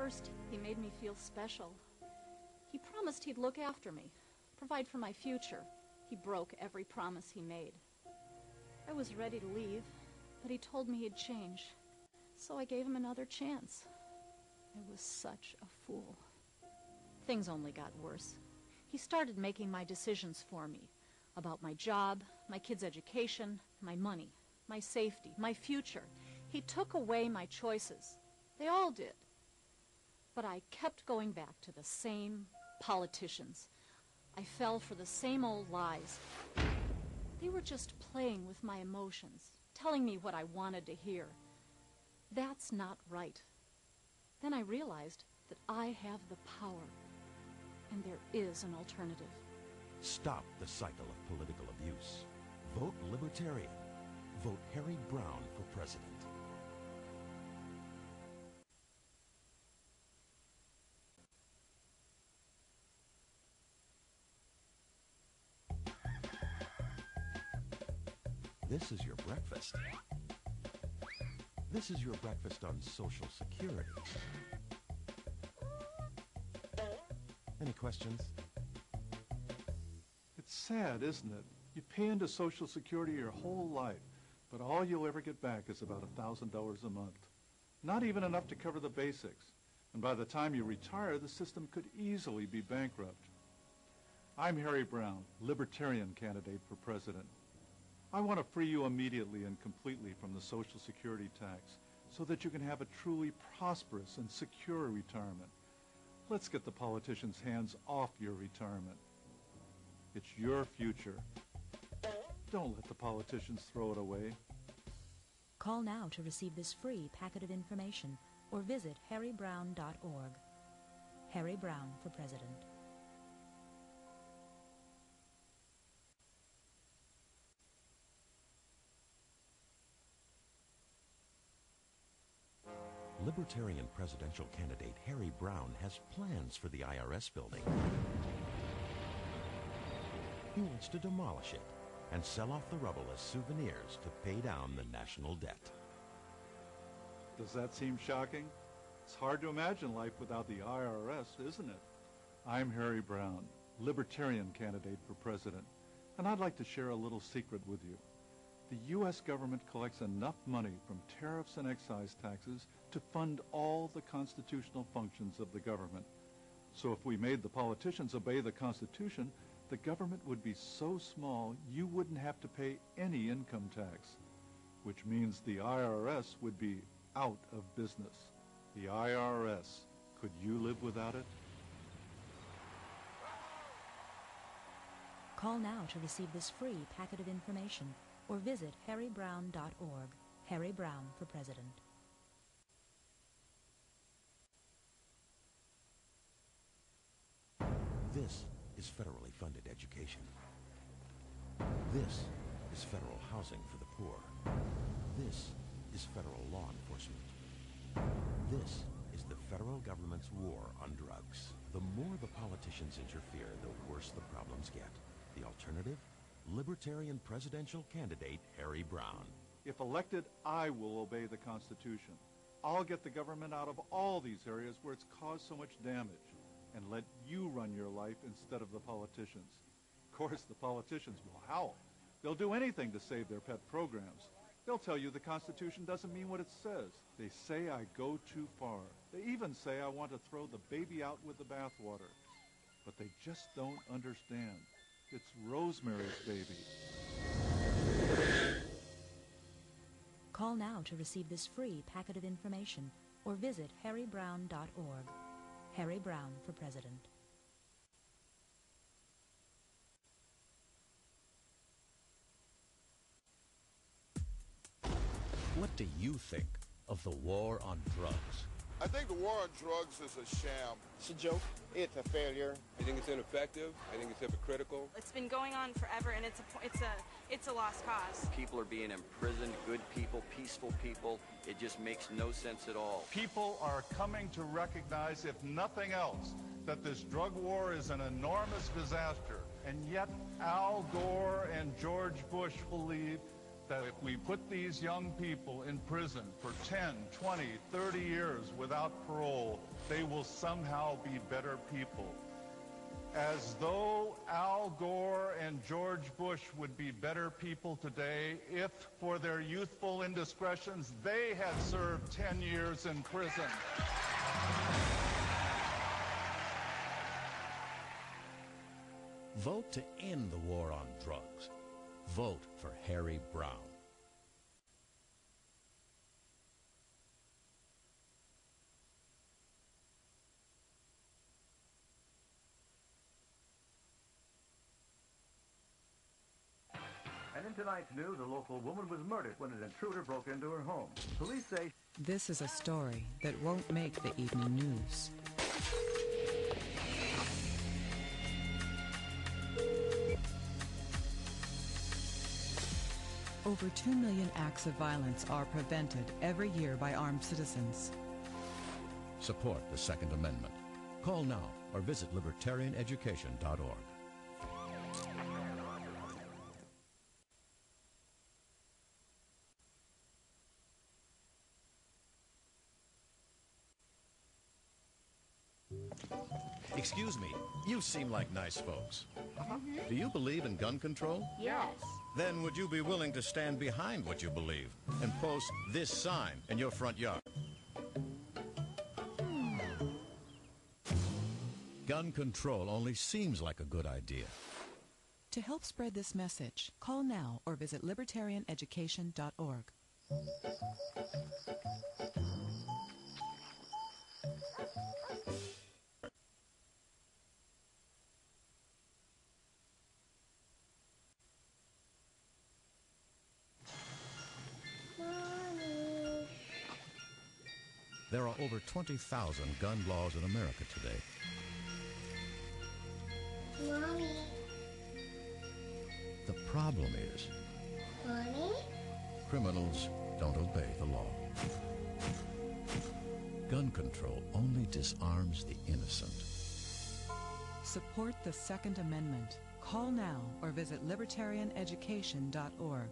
first, he made me feel special. He promised he'd look after me, provide for my future. He broke every promise he made. I was ready to leave, but he told me he'd change. So I gave him another chance. I was such a fool. Things only got worse. He started making my decisions for me, about my job, my kids' education, my money, my safety, my future. He took away my choices. They all did. But I kept going back to the same politicians. I fell for the same old lies. They were just playing with my emotions, telling me what I wanted to hear. That's not right. Then I realized that I have the power, and there is an alternative. Stop the cycle of political abuse. Vote Libertarian. Vote Harry Browne for president. This is your breakfast. This is your breakfast on Social Security. Any questions? It's sad, isn't it? You pay into Social Security your whole life, but all you'll ever get back is about $1,000 a month. Not even enough to cover the basics. And by the time you retire, the system could easily be bankrupt. I'm Harry Browne, Libertarian candidate for president. I want to free you immediately and completely from the Social Security tax so that you can have a truly prosperous and secure retirement. Let's get the politicians' hands off your retirement. It's your future. Don't let the politicians throw it away. Call now to receive this free packet of information or visit harrybrowne.org. Harry Browne for president. Libertarian presidential candidate Harry Browne has plans for the IRS building. He wants to demolish it and sell off the rubble as souvenirs to pay down the national debt. Does that seem shocking? It's hard to imagine life without the IRS, isn't it? I'm Harry Browne, Libertarian candidate for president, and I'd like to share a little secret with you. The U.S. government collects enough money from tariffs and excise taxes to fund all the constitutional functions of the government. So if we made the politicians obey the Constitution, the government would be so small you wouldn't have to pay any income tax, which means the IRS would be out of business. The IRS. Could you live without it? Call now to receive this free packet of information or visit harrybrowne.org. Harry Browne for president. This is federally funded education. This is federal housing for the poor. This is federal law enforcement. This is the federal government's war on drugs. The more the politicians interfere, the worse the problems get. The alternative? Libertarian presidential candidate Harry Browne. If elected, I will obey the Constitution. I'll get the government out of all these areas where it's caused so much damage and let you run your life instead of the politicians. Of course, the politicians will howl. They'll do anything to save their pet programs. They'll tell you the Constitution doesn't mean what it says. They say I go too far. They even say I want to throw the baby out with the bathwater. But they just don't understand. It's Rosemary's baby. Call now to receive this free packet of information or visit harrybrowne.org. Harry Browne for president. What do you think of the war on drugs? I think the war on drugs is a sham. It's a joke. It's a failure. I think it's ineffective. I think it's hypocritical. It's been going on forever, and it's a lost cause. People are being imprisoned, good people, peaceful people. It just makes no sense at all. People are coming to recognize, if nothing else, that this drug war is an enormous disaster. And yet Al Gore and George Bush believe that if we put these young people in prison for 10, 20, 30 years without parole, they will somehow be better people. As though Al Gore and George Bush would be better people today if, for their youthful indiscretions, they had served 10 years in prison. Vote to end the war on drugs. Vote for Harry Browne. And in tonight's news, a local woman was murdered when an intruder broke into her home. Police say... This is a story that won't make the evening news. Over 2 million acts of violence are prevented every year by armed citizens. Support the Second Amendment. Call now or visit libertarianeducation.org. Excuse me, you seem like nice folks. Do you believe in gun control? Yes. Then would you be willing to stand behind what you believe and post this sign in your front yard? Gun control only seems like a good idea. To help spread this message, call now or visit libertarianeducation.org. There are over 20,000 gun laws in America today. Mommy. The problem is, Mommy? criminals don't obey the law. Gun control only disarms the innocent. Support the Second Amendment. Call now or visit libertarianeducation.org.